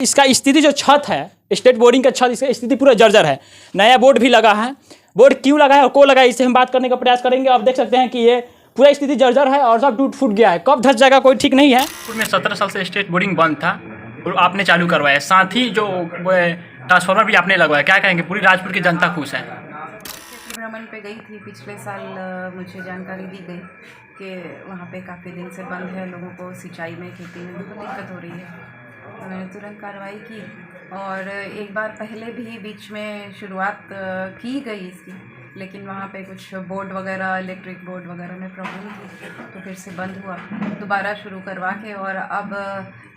इसका स्थिति जो छत है, स्टेट बोर्डिंग का छत, इसका स्थिति पूरा जर्जर है। नया बोर्ड भी लगा है। बोर्ड क्यों लगा है और को लगा है, इससे हम बात करने का प्रयास करेंगे। आप देख सकते हैं कि ये पूरा स्थिति जर्जर है और सब टूट फूट गया है। कब धस जाएगा कोई ठीक नहीं है। में 17 साल से स्टेट बोर्डिंग बंद था और आपने चालू करवाया, साथ ही जो ट्रांसफार्मर भी आपने लगवाया। क्या कहेंगे, पूरी राजपुर की जनता खुश है? भ्रमण पे गई थी पिछले साल, मुझे जानकारी दी गई कि वहाँ पे काफ़ी दिन से बंद है, लोगों को सिंचाई में, खेती में बहुत दिक्कत हो रही है। तो मैंने तुरंत कार्रवाई की और एक बार पहले भी बीच में शुरुआत की गई इसकी, लेकिन वहाँ पे कुछ बोर्ड वगैरह, इलेक्ट्रिक बोर्ड वगैरह में प्रॉब्लम थी, तो फिर से बंद हुआ। दोबारा शुरू करवा के, और अब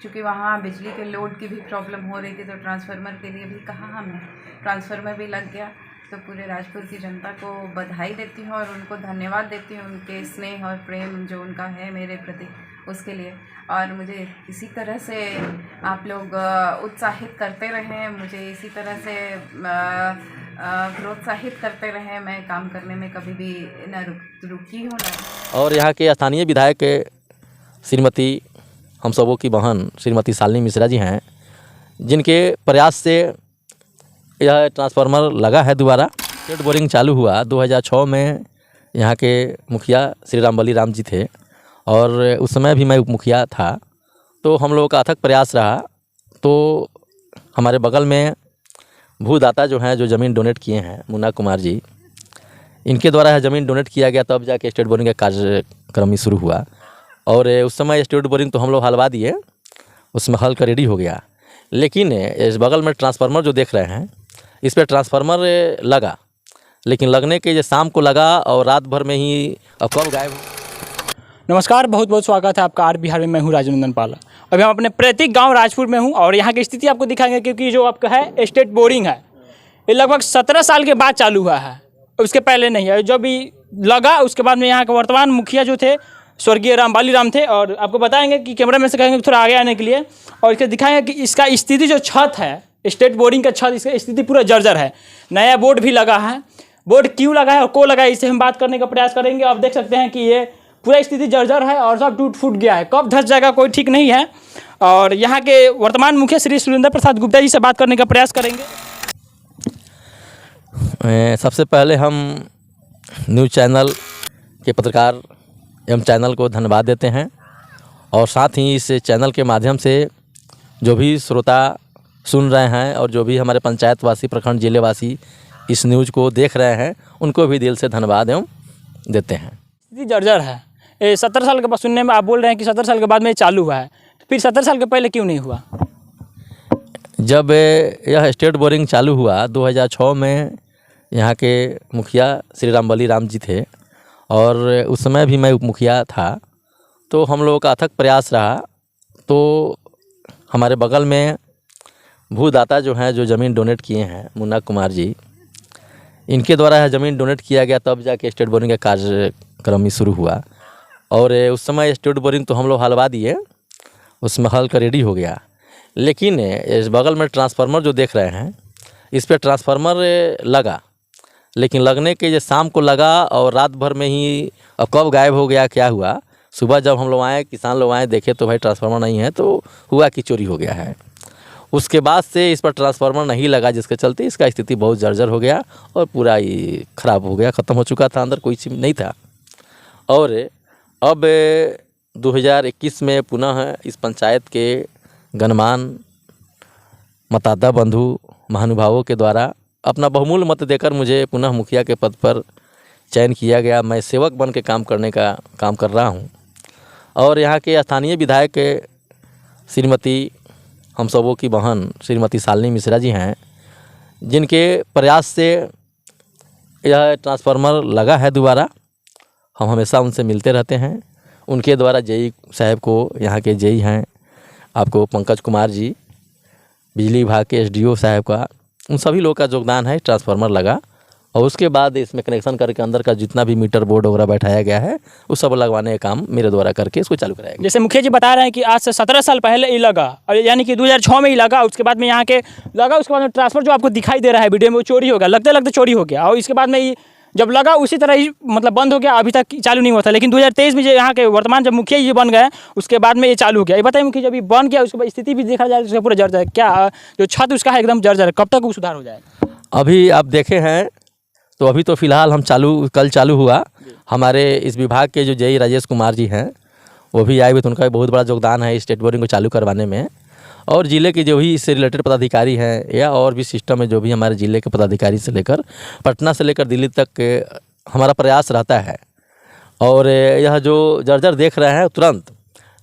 चूँकि वहाँ बिजली के लोड की भी प्रॉब्लम हो रही थी, तो ट्रांसफार्मर के लिए भी कहा हमने, ट्रांसफार्मर भी लग गया। तो पूरे राजपुर की जनता को बधाई देती हूँ और उनको धन्यवाद देती हूँ, उनके स्नेह और प्रेम जो उनका है मेरे प्रति, उसके लिए। और मुझे इसी तरह से आप लोग उत्साहित करते रहें, मुझे इसी तरह से प्रोत्साहित करते रहें। मैं काम करने में कभी भी न रुकी हूँ ना। और यहाँ के स्थानीय विधायक श्रीमती हम सबों की बहन श्रीमती शालिनी मिश्रा जी हैं, जिनके प्रयास से यह ट्रांसफार्मर लगा है। दोबारा स्टेट बोरिंग चालू हुआ 2006 में। यहाँ के मुखिया श्री रामबली राम जी थे और उस समय भी मैं उप मुखिया था। तो हम लोगों का अथक प्रयास रहा। तो हमारे बगल में भूदाता जो हैं, जो ज़मीन डोनेट किए हैं, मुन्ना कुमार जी, इनके द्वारा यह ज़मीन डोनेट किया गया, तब जाके स्टेट बोरिंग का कार्यक्रम ही शुरू हुआ। और उस समय स्टेट बोरिंग तो हम लोग हलवा दिए, उसमें हल का रेडी हो गया। लेकिन इस बगल में ट्रांसफार्मर जो देख रहे हैं, इस पर ट्रांसफार्मर लगा, लेकिन लगने के जो शाम को लगा और रात भर में ही कब गायब। नमस्कार, बहुत बहुत स्वागत है आपका आर बिहार में। मैं हूँ राजनंदन पाला। अभी हम अपने प्रतीक गांव राजपुर में हूँ और यहाँ की स्थिति आपको दिखाएंगे, क्योंकि जो आपका है स्टेट बोरिंग है, ये लगभग 17 साल के बाद चालू हुआ है, उसके पहले नहीं है। जो भी लगा उसके बाद में यहाँ के वर्तमान मुखिया जो थे स्वर्गीय रामबाली राम थे। और आपको बताएंगे कि कैमरा में से कहेंगे थोड़ा आगे आने के लिए, और इसके दिखाएंगे कि इसका स्थिति जो छत है, स्टेट बोर्डिंग का छत, इसका स्थिति पूरा जर्जर है। नया बोर्ड भी लगा है। बोर्ड क्यों लगा है और को लगा है, इससे हम बात करने का प्रयास करेंगे। आप देख सकते हैं कि ये पूरा स्थिति जर्जर है और सब टूट फूट गया है। कब धस जाएगा कोई ठीक नहीं है। और यहाँ के वर्तमान मुखिया श्री सुरेंद्र प्रसाद गुप्ता जी से बात करने का प्रयास करेंगे। सबसे पहले हम न्यूज़ चैनल के पत्रकार एवं चैनल को धन्यवाद देते हैं, और साथ ही इस चैनल के माध्यम से जो भी श्रोता सुन रहे हैं और जो भी हमारे पंचायतवासी, प्रखंड, जिलेवासी इस न्यूज़ को देख रहे हैं, उनको भी दिल से धन्यवाद एवं देते हैं। स्थिति जर्जर है। 17 साल के बाद सुनने में आप बोल रहे हैं कि 17 साल के बाद में चालू हुआ है, तो फिर 17 साल के पहले क्यों नहीं हुआ? जब यह स्टेट बोरिंग चालू हुआ 2006 में, यहाँ के मुखिया श्री रामबली राम जी थे और उस समय भी मैं उप मुखिया था। तो हम लोगों का अथक प्रयास रहा। तो हमारे बगल में भूदाता जो हैं, जो ज़मीन डोनेट किए हैं, मुन्ना कुमार जी, इनके द्वारा यह ज़मीन डोनेट किया गया, तब जाके स्टेट बोरिंग का कार्यक्रम ही शुरू हुआ। और उस समय स्टेट बोरिंग तो हम लोग हलवा दिए, उसमें हल का रेडी हो गया। लेकिन इस बगल में ट्रांसफार्मर जो देख रहे हैं, इस पर ट्रांसफार्मर लगा, लेकिन लगने के जो शाम को लगा और रात भर में ही कब गायब हो गया, क्या हुआ। सुबह जब हम लोग आए, किसान लोग आए, देखे तो भाई ट्रांसफार्मर नहीं है, तो हुआ कि चोरी हो गया है। उसके बाद से इस पर ट्रांसफार्मर नहीं लगा, जिसके चलते इसका स्थिति बहुत जर्जर हो गया और पूरा ही ख़राब हो गया, ख़त्म हो चुका था, अंदर कोई चीज़ नहीं था। और अब 2021 में पुनः इस पंचायत के गणमान्य मतदाता बंधु महानुभावों के द्वारा अपना बहुमूल्य मत देकर मुझे पुनः मुखिया के पद पर चयन किया गया। मैं सेवक बन के काम करने का काम कर रहा हूं। और यहाँ के स्थानीय विधायक श्रीमती हम सबों की बहन श्रीमती शालिनी मिश्रा जी हैं, जिनके प्रयास से यह ट्रांसफार्मर लगा है। दोबारा हम हमेशा उनसे मिलते रहते हैं। उनके द्वारा जेई साहब को, यहाँ के जेई हैं आपको पंकज कुमार जी, बिजली विभाग के एसडीओ साहब का, उन सभी लोग का योगदान है। ट्रांसफार्मर लगा और उसके बाद इसमें कनेक्शन करके अंदर का जितना भी मीटर बोर्ड वगैरह बैठाया गया है, उस सब लगवाने का काम मेरे द्वारा करके इसको चालू कराया गया। जैसे मुखिया जी बता रहे हैं कि आज से 17 साल पहले ये लगा, और यानी कि 2006 में ही लगा। उसके बाद में यहाँ के लगा, उसके बाद में ट्रांसफर जो आपको दिखाई दे रहा है वीडियो में, वो चोरी हो गया, लगते लगते चोरी हो गया। और इसके बाद में जब लगा उसी तरह ही मतलब बंद हो गया, अभी तक चालू नहीं हुआ था। लेकिन 2023 में जो यहाँ के वर्तमान जब मुखिया जी बन गए उसके बाद में ये चालू हो गया। ये बताइए मुखिया, जब ये बन गया उसके बाद स्थिति भी देखा जाए तो उसका पूरा जर्जर है, क्या जो छत उसका है एकदम जर्जर है, कब तक वो सुधार हो जाएगा? अभी आप देखे हैं तो अभी तो फ़िलहाल हम कल चालू हुआ। हमारे इस विभाग के जो जेई राजेश कुमार जी हैं वो भी आए हुए थे, उनका भी बहुत बड़ा योगदान है स्टेट बोरिंग को चालू करवाने में। और ज़िले के जो भी इससे रिलेटेड पदाधिकारी हैं या और भी सिस्टम है, जो भी हमारे ज़िले के पदाधिकारी से लेकर पटना से लेकर दिल्ली तक हमारा प्रयास रहता है। और यह जो जर्जर देख रहे हैं तुरंत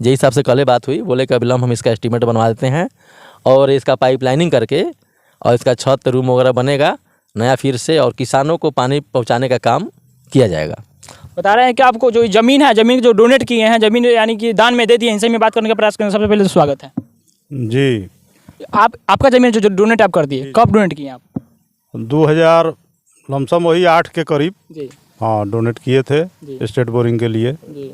जेई साहब से कल बात हुई, बोले कि अविलंब हम इसका एस्टीमेट बनवा देते हैं और इसका पाइपलाइनिंग करके और इसका छत रूम वगैरह बनेगा नया फिर से, और किसानों को पानी पहुंचाने का काम किया जाएगा। बता रहे हैं कि आपको जो ज़मीन है, ज़मीन जो डोनेट किए हैं, ज़मीन यानी कि दान में दे दिए, इनसे में बात करने का प्रयास करेंगे। सबसे पहले तो स्वागत है जी। आपका ज़मीन जो डोनेट आप कर दिए, कब डोनेट किए आप? 2000 लमसम वही 8 के करीब जी हाँ डोनेट किए थे स्टेट बोरिंग के लिए जी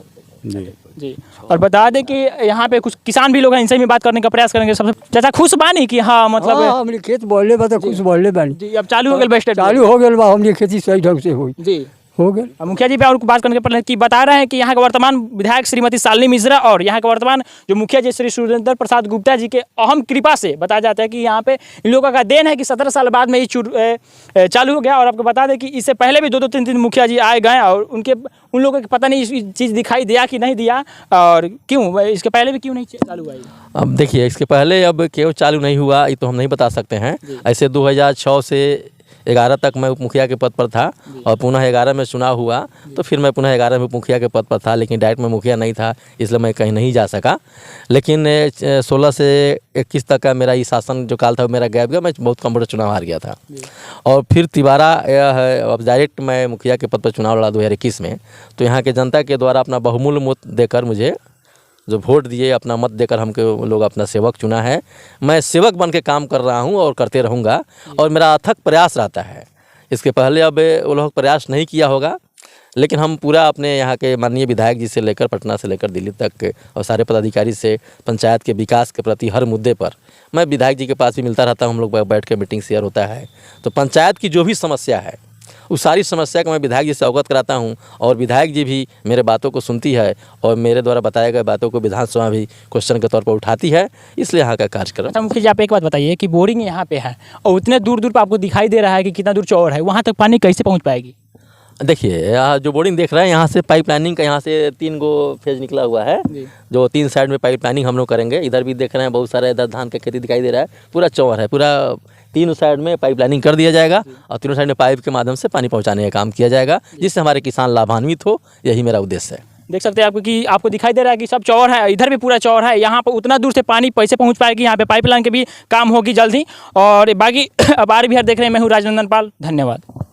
जी। जी। और बता दें कि यहाँ पे कुछ किसान भी लोग हैं, इनसे भी बात करने का प्रयास करेंगे। सबसे चाचा खुश बानी कि हाँ मतलब हाँ, हमने खेत बोले बा तो कुछ बोले बानी जी अब चालू हो गया बेस्ट चालू हो गया बा, हमने खेती सही ढंग से हुई जी हो गया। अब मुखिया जी पे और बात करने के पहले कि बता रहे हैं कि यहाँ के वर्तमान विधायक श्रीमती शालिनी मिश्रा और यहाँ के वर्तमान जो मुखिया जी श्री सुरेंद्र प्रसाद गुप्ता जी के अहम कृपा से बताया जाता है कि यहाँ पे इन लोगों का देन है कि 17 साल बाद में ये चालू हो गया। और आपको बता दें कि इससे पहले भी 2-2 3-3 मुखिया जी आए गए और उन लोगों को पता नहीं चीज़ दिखाई दिया कि नहीं दिया, और क्यों इसके पहले भी क्यों नहीं चालू हुआ? अब देखिए, इसके पहले अब क्यों चालू नहीं हुआ ये तो हम नहीं बता सकते हैं। ऐसे 2006 से 11 तक मैं उप मुखिया के पद पर था और पुनः 11 में चुनाव हुआ तो फिर मैं पुनः 11 में उप मुखिया के पद पर था, लेकिन डायरेक्ट में मुखिया नहीं था, इसलिए मैं कहीं नहीं जा सका। लेकिन 16 से 21 तक का मेरा ये शासन जो काल था मेरा गैप गया, मैं बहुत कम वोट चुनाव हार गया था। और फिर तिबारा अब डायरेक्ट मैं मुखिया के पद पर चुनाव लड़ा 2021 में। तो यहाँ के जनता के द्वारा अपना बहुमूल्य मत देकर मुझे जो वोट दिए, अपना मत देकर हमको लोग अपना सेवक चुना है। मैं सेवक बन के काम कर रहा हूं और करते रहूंगा और मेरा अथक प्रयास रहता है। इसके पहले अब वो लोग प्रयास नहीं किया होगा, लेकिन हम पूरा अपने यहाँ के माननीय विधायक जी से लेकर पटना से लेकर दिल्ली तक और सारे पदाधिकारी से पंचायत के विकास के प्रति हर मुद्दे पर मैं विधायक जी के पास भी मिलता रहता हूँ। हम लोग बैठ के मीटिंग शेयर होता है, तो पंचायत की जो भी समस्या है उस सारी समस्या को मैं विधायक जी से अवगत कराता हूं और विधायक जी भी मेरे बातों को सुनती है और मेरे द्वारा बताए गए बातों को विधानसभा भी क्वेश्चन के तौर पर उठाती है। इसलिए यहाँ का कार्यक्रम। अच्छा मुखिया जी, आप एक बात बताइए कि बोरिंग यहाँ पे है और उतने दूर दूर पर आपको दिखाई दे रहा है कि कितना दूर चौड़ है, वहाँ तक पानी कैसे पहुँच पाएगी? देखिए, यहाँ जो बोर्डिंग देख रहे हैं, यहाँ से पाइप लाइनिंग का यहाँ से 3 गो फेज निकला हुआ है, जो 3 साइड में पाइप लाइनिंग हम लोग करेंगे। इधर भी देख रहे हैं बहुत सारा, इधर धान का खेती दिखाई दे रहा है, पूरा चौर है, पूरा 3 साइड में पाइप लाइनिंग कर दिया जाएगा और 3 साइड में पाइप के माध्यम से पानी पहुँचाने का काम किया जाएगा, जिससे हमारे किसान लाभान्वित हो। यही मेरा उद्देश्य है। देख सकते हैं आपको कि आपको दिखाई दे रहा है कि सब चौर है, इधर भी पूरा चौर है। यहाँ पर उतना दूर से पानी कैसे पहुँच पाएगी? यहाँ पे पाइपलाइन के भी काम होगी जल्द ही। और बाकी अब आर बिहार देख रहे हैं, मैं हूँ राजनंदन पाल। धन्यवाद।